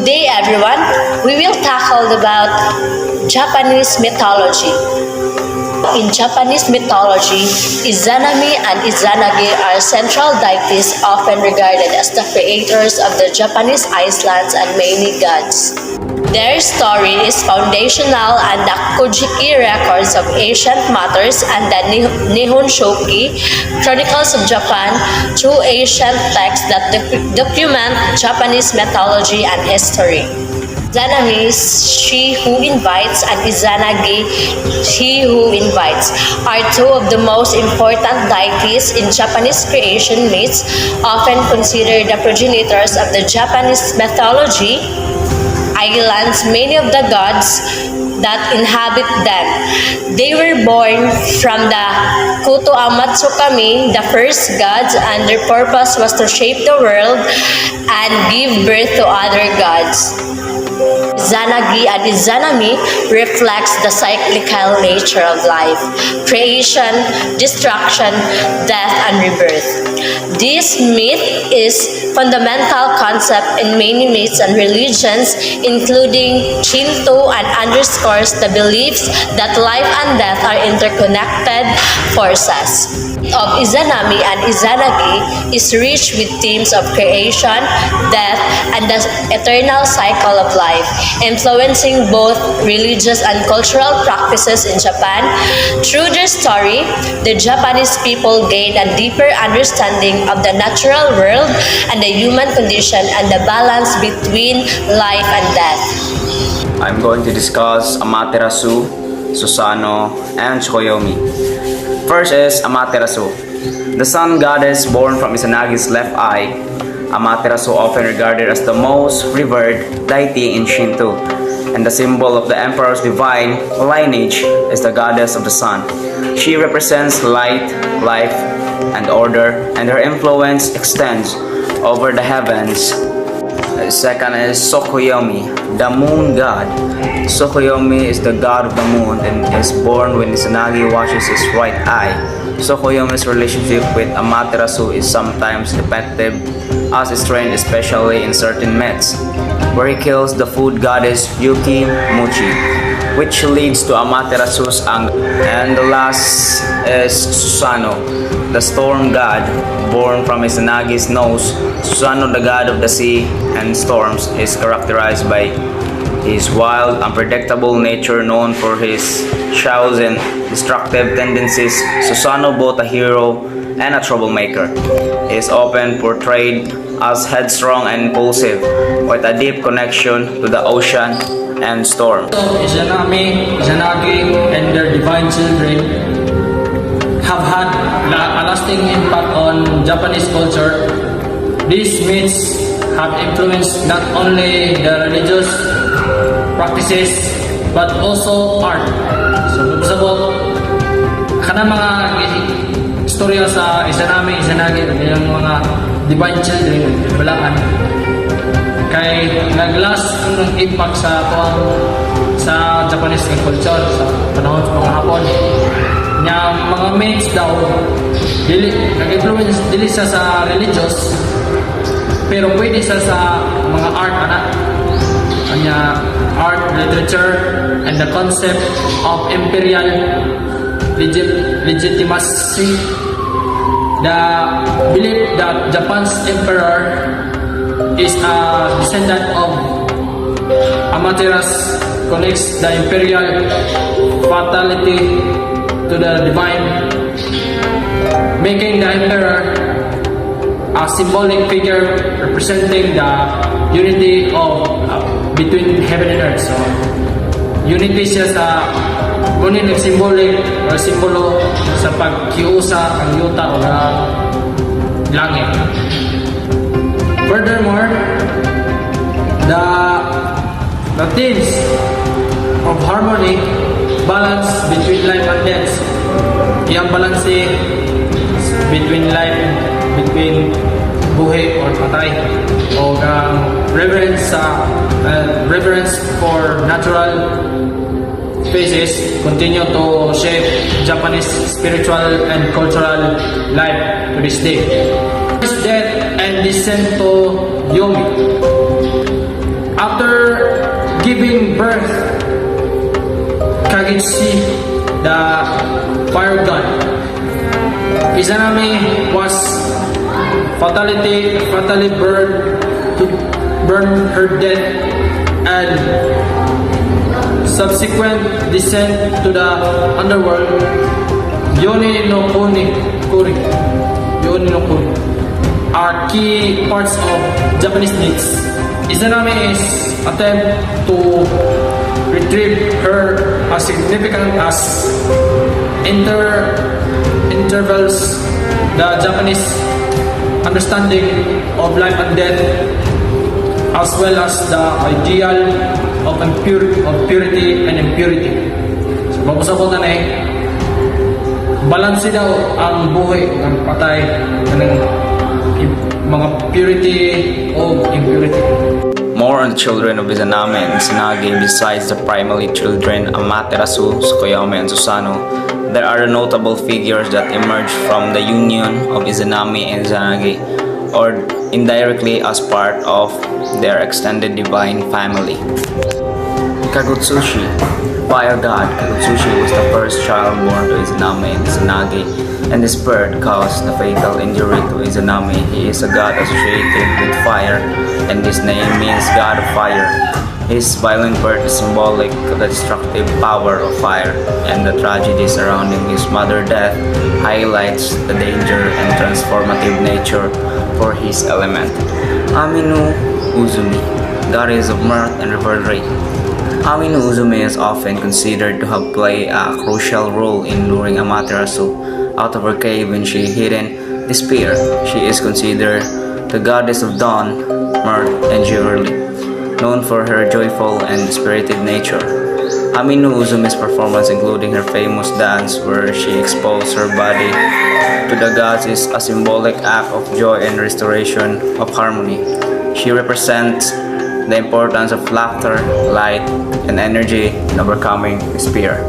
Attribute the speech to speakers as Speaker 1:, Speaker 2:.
Speaker 1: Today, everyone, we will tackle about Japanese mythology. In Japanese mythology, Izanami and Izanagi are central deities often regarded as the creators of the Japanese islands and many gods. Their story is foundational and the Kojiki records of ancient matters and the Nihon Shoki chronicles of Japan, two ancient texts that document Japanese mythology and history. Izanami is she who invites and Izanagi, he who invites, are two of the most important deities in Japanese creation myths, often considered the progenitors of the Japanese mythology. Islands, many of the gods that inhabit them. They were born from the Kuto Amatsu Kami, the first gods, and their purpose was to shape the world and give birth to other gods. Izanagi and Izanami reflects the cyclical nature of life, creation, destruction, death, and rebirth. This myth is fundamental concept in many myths and religions, including Shinto, and underscores the beliefs that life and death are interconnected forces. Of Izanami and Izanagi is rich with themes of creation, death, and the eternal cycle of life, influencing both religious and cultural practices in Japan. Through their story, the Japanese people gained a deeper understanding of the natural world and the human condition and the balance between life and death.
Speaker 2: I'm going to discuss Amaterasu, Susanoo, and Tsukuyomi. First is Amaterasu, the sun goddess born from Izanagi's left eye. Amaterasu, often regarded as the most revered deity in Shinto, and the symbol of the emperor's divine lineage, is the goddess of the sun. She represents light, life, and order, and her influence extends over the heavens. Second is Tsukuyomi, the moon god. Tsukuyomi is the god of the moon and is born when Izanagi washes his right eye. Tsukuyomi's relationship with Amaterasu is sometimes repetitive, as is trained especially in certain myths, where he kills the food goddess Yuki Muchi, which leads to Amaterasu's anger. And the last is Susanoo, the storm god, born from Izanagi's nose. Susanoo, the god of the sea and storms, is characterized by his wild, unpredictable nature, known for his shouts and destructive tendencies. Susanoo, both a hero and a troublemaker, is often portrayed as headstrong and impulsive, with a deep connection to the ocean and storm.
Speaker 3: Izanami, Izanagi, and their divine children have had a lasting impact on Japanese culture. These myths have influenced not only the religious practices but also art. So, sabot, kanang mga istorya sa Izanami, Izanagi, yung mga divine children, balaan, kay nag-last ang impact sa tuwang sa Japanese culture sa panahon sa mga Hapon. Nya mga myths daw nag-influence dili siya sa religious, pero pwede siya sa mga art anya art, literature, and the concept of imperial legitimacy. The belief that Japan's emperor is a descendant of Amaterasu connects the imperial fatality to the divine, making the emperor a symbolic figure representing the unity of between heaven and earth. So, unity siya sa kunin ng symbolic o simbolo sa pagkiusa ang yuta o na langit. Furthermore, the themes of harmony, balance between life and death, yung balance between life, between buhay or patay, o reverence for natural spaces continue to shape Japanese spiritual and cultural life to this day. His death and descent to Yomi. After giving birth Kagitsi, the fire god. Izanami was fatally burn her death, and subsequent descent to the underworld. Yoni no Kuri are key parts of Japanese myths. Izanami is attempt to retrieve her as significant as intervals the Japanese understanding of life and death, as well as the ideal of purity and impurity. So, mapusabot na balanse daw ang buhay ng patay ng mga purity o impurity.
Speaker 2: More on the children of Izanami and Izanagi besides the primary children Amaterasu, Tsukuyomi, and Susanoo. There are notable figures that emerge from the union of Izanami and Izanagi, or indirectly as part of their extended divine family. Kagutsushi, fire god Kagutsushi was the first child born to Izanami and Izanagi, and this birth caused a fatal injury to Izanami. He is a god associated with fire, and his name means god of fire. His violent birth is symbolic of the destructive power of fire, and the tragedy surrounding his mother's death highlights the danger and transformative nature for his element. Aminu Uzumi, goddess of mirth and revelry. Aminu Uzumi is often considered to have played a crucial role in luring Amaterasu out of her cave when she hidden the spear. She is considered the goddess of dawn, mirth, and chivalry, known for her joyful and spirited nature. Aminu Uzumi's performance, including her famous dance where she exposed her body to the gods, is a symbolic act of joy and restoration of harmony. She represents the importance of laughter, light, and energy in overcoming despair.